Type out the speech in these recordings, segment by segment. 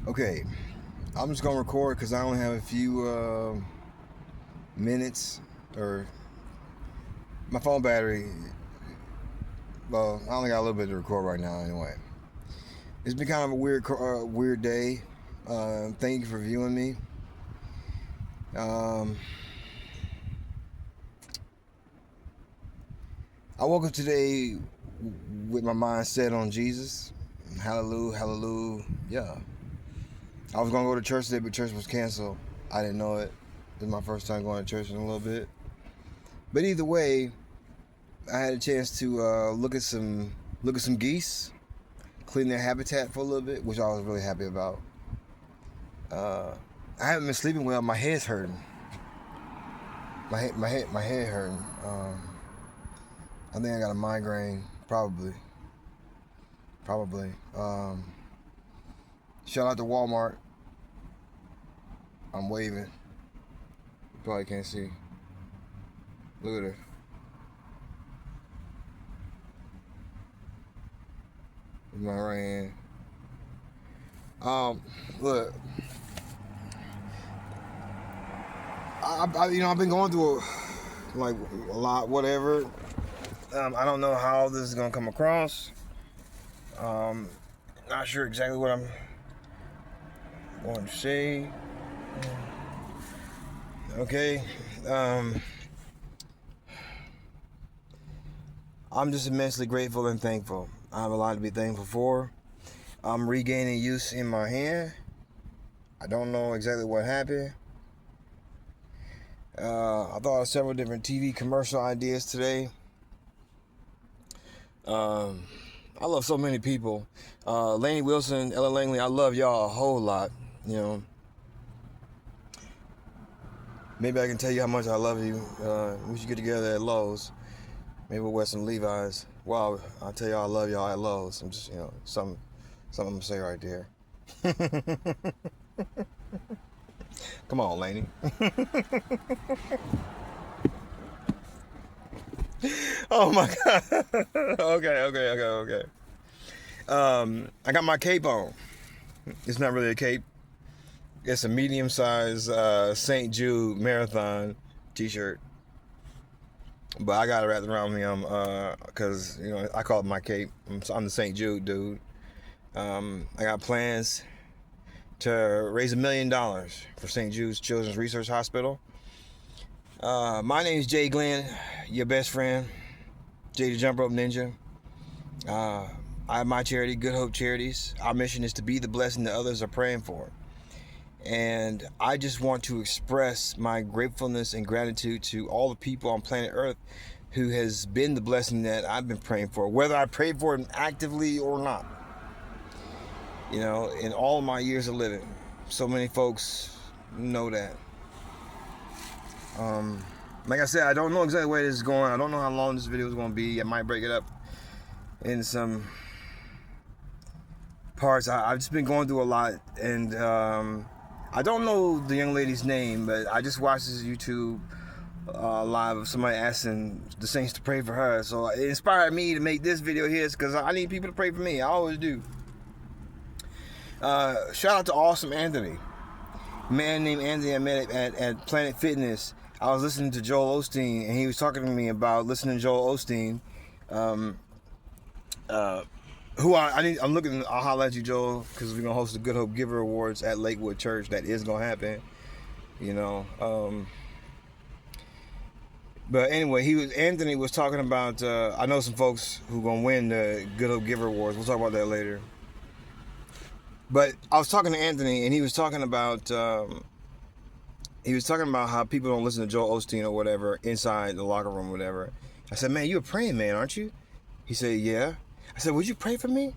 Okay, I'm just gonna record because I only have a few minutes, or my phone battery. Well, I only got a little bit to record right now. Anyway, it's been kind of a weird day. Thank you for viewing me. I woke up today with my mind set on Jesus. Hallelujah, hallelujah. Yeah. I was gonna go to church today, but church was canceled. I didn't know it. This is my first time going to church in a little bit. But either way, I had a chance to look at some geese, clean their habitat for a little bit, which I was really happy about. I haven't been sleeping well. My head's hurting. My head hurting. I think I got a migraine, probably. Shout out to Walmart. I'm waving. You probably can't see. Look at her. With my right hand. Look. I've been going through a lot, whatever. I don't know how this is gonna come across. Not sure exactly what I'm going to say. Okay. I'm just immensely grateful and thankful. I have a lot to be thankful for. I'm regaining use in my hand. I don't know exactly what happened. I thought of several different TV commercial ideas today. I love so many people. Lainey Wilson, Ella Langley, I love y'all a whole lot. You know, maybe I can tell you how much I love you. We should get together at Lowe's. Maybe we'll wear some Levi's. Well, I'll tell y'all I love y'all at Lowe's. I'm just, something I'm gonna say right there. Come on, Lainey. Oh my God. Okay. I got my cape on. It's not really a cape. It's a medium-sized St. Jude Marathon t-shirt. But I got it wrapped around me because, I call it my cape. I'm the St. Jude dude. I got plans to raise $1 million for St. Jude's Children's Research Hospital. My name is Jay Glenn, your best friend, Jay the Jump Rope Ninja. I have my charity, Good Hope Charities. Our mission is to be the blessing that others are praying for. And I just want to express my gratefulness and gratitude to all the people on planet Earth who has been the blessing that I've been praying for, whether I prayed for it actively or not. In all my years of living, so many folks know that. Like I said, I don't know exactly where this is going. I don't know how long this video is going to be. I might break it up in some parts. I've just been going through a lot, and I don't know the young lady's name, but I just watched this YouTube live of somebody asking the saints to pray for her. So it inspired me to make this video here because I need people to pray for me. I always do. Shout out to Awesome Anthony. A man named Anthony I met at Planet Fitness. I was listening to Joel Osteen, and he was talking to me about listening to Joel Osteen. I'm looking. I'll holler at you, Joel, because we're gonna host the Good Hope Giver Awards at Lakewood Church. That is gonna happen. But anyway, Anthony was talking about. I know some folks who gonna win the Good Hope Giver Awards. We'll talk about that later. But I was talking to Anthony, and he was talking about how people don't listen to Joel Osteen or whatever inside the locker room or whatever. I said, man, you're a praying man, aren't you? He said, yeah. I said, would you pray for me?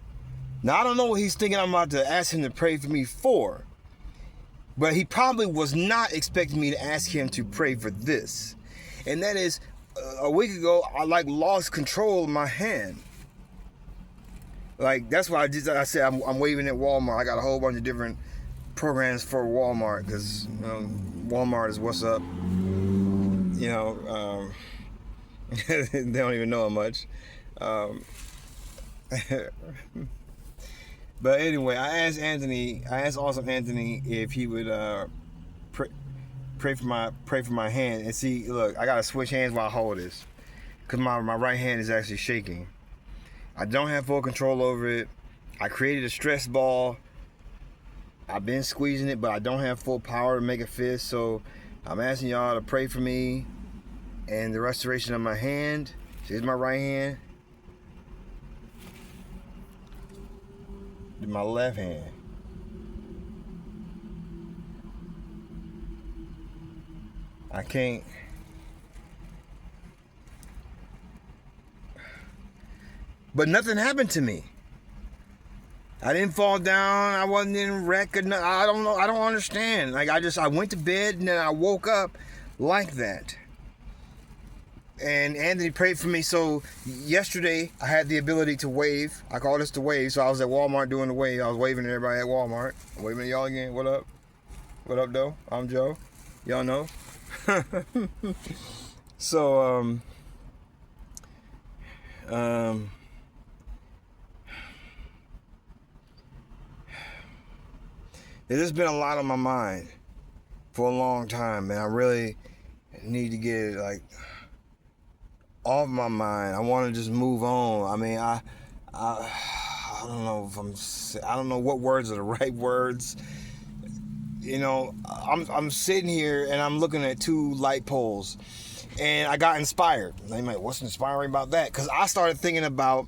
Now, I don't know what he's thinking I'm about to ask him to pray for me for. But he probably was not expecting me to ask him to pray for this. And that is, a week ago, I lost control of my hand. That's why I said I'm waving at Walmart. I got a whole bunch of different programs for Walmart because Walmart is what's up. They don't even know how much. But anyway, I asked Awesome Anthony if he would pray, pray for my hand. And see, look, I gotta switch hands while I hold this, cause my right hand is actually shaking. I don't have full control over it. I created a stress ball. I've been squeezing it, but I don't have full power to make a fist. So I'm asking y'all to pray for me and the restoration of my hand. Here's my right hand. My left hand. I can't. But nothing happened to me. I didn't fall down. I wasn't in a wreck. I don't know. I don't understand. Like I went to bed and then I woke up like that. And Anthony prayed for me. So yesterday I had the ability to wave. I call this the wave. So I was at Walmart doing the wave. I was waving at everybody at Walmart. I'm waving at y'all again. What up? What up, though? I'm Joe. Y'all know. So there's been a lot on my mind for a long time, and I really need to get it like off my mind. I want to just move on. I mean, I don't know if I don't know what words are the right words. You know, I'm sitting here and I'm looking at two light poles, and I got inspired. They might, what's inspiring about that? Because I started thinking about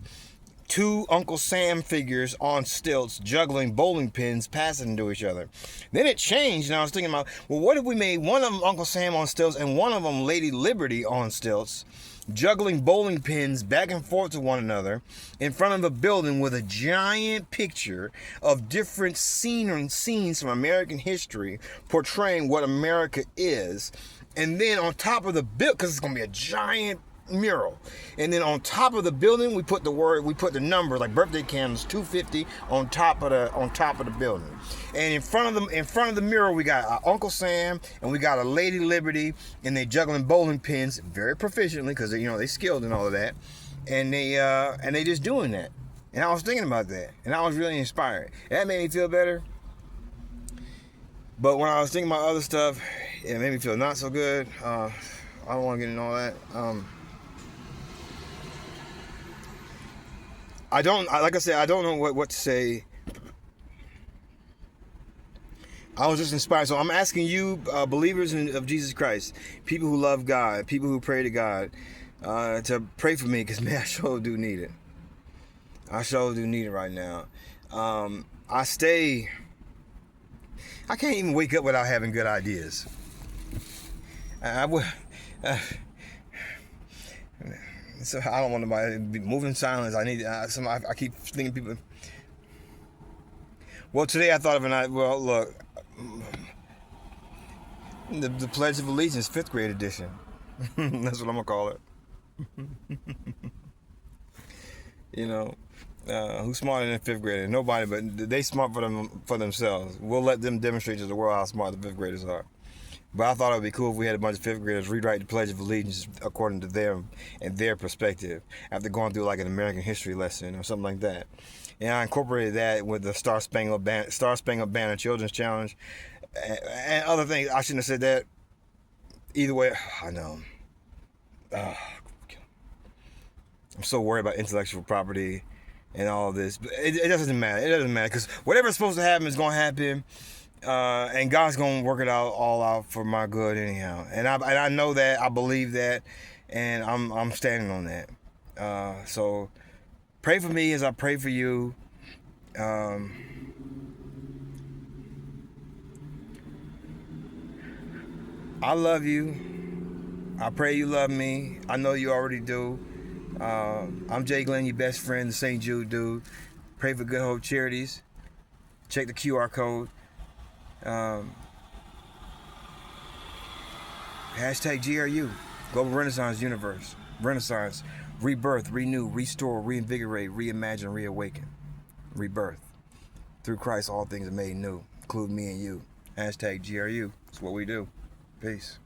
two Uncle Sam figures on stilts juggling bowling pins, passing to each other. Then it changed, and I was thinking about, well, what if we made one of them Uncle Sam on stilts and one of them Lady Liberty on stilts, juggling bowling pins back and forth to one another in front of a building with a giant picture of different scenes from American history portraying what America is. And then on top of the building, because it's going to be a giant mural, and then on top of the building we put the number, like birthday candles, 250 on top of the building. And in front of the mural we got Uncle Sam and we got a Lady Liberty, and they juggling bowling pins very proficiently because they skilled and all of that, and they just doing that. And I was thinking about that, and I was really inspired. And that made me feel better. But when I was thinking about other stuff, it made me feel not so good. I don't want to get into all that. Like I said, I don't know what to say. I was just inspired. So I'm asking you, believers of Jesus Christ, people who love God, people who pray to God, to pray for me, because, man, I sure do need it. I sure do need it right now. I can't even wake up without having good ideas. So I don't want nobody to be moving in silence. I keep thinking people. Well, today I thought of look, the Pledge of Allegiance, 5th grade edition. That's what I'm gonna call it. Who's smarter than a 5th grader? Nobody, but they smart for themselves. We'll let them demonstrate to the world how smart the 5th graders are. But I thought it would be cool if we had a bunch of 5th graders rewrite the Pledge of Allegiance according to them and their perspective, after going through like an American history lesson or something like that. And I incorporated that with the Star Spangled Banner Children's Challenge and other things. I shouldn't have said that. Either way, I know. I'm so worried about intellectual property and all of this. But it doesn't matter. It doesn't matter, because whatever's supposed to happen is going to happen. And God's gonna work it all out for my good anyhow. And I know that, I believe that, and I'm standing on that. So pray for me as I pray for you. I love you. I pray you love me. I know you already do. I'm Jay Glenn, your best friend, the St. Jude dude. Pray for Good Hope Charities. Check the QR code. Hashtag GRU, Global Renaissance Universe. Renaissance, rebirth, renew, restore, reinvigorate, reimagine, reawaken. Rebirth. Through Christ, all things are made new, including me and you. Hashtag GRU. That's what we do. Peace.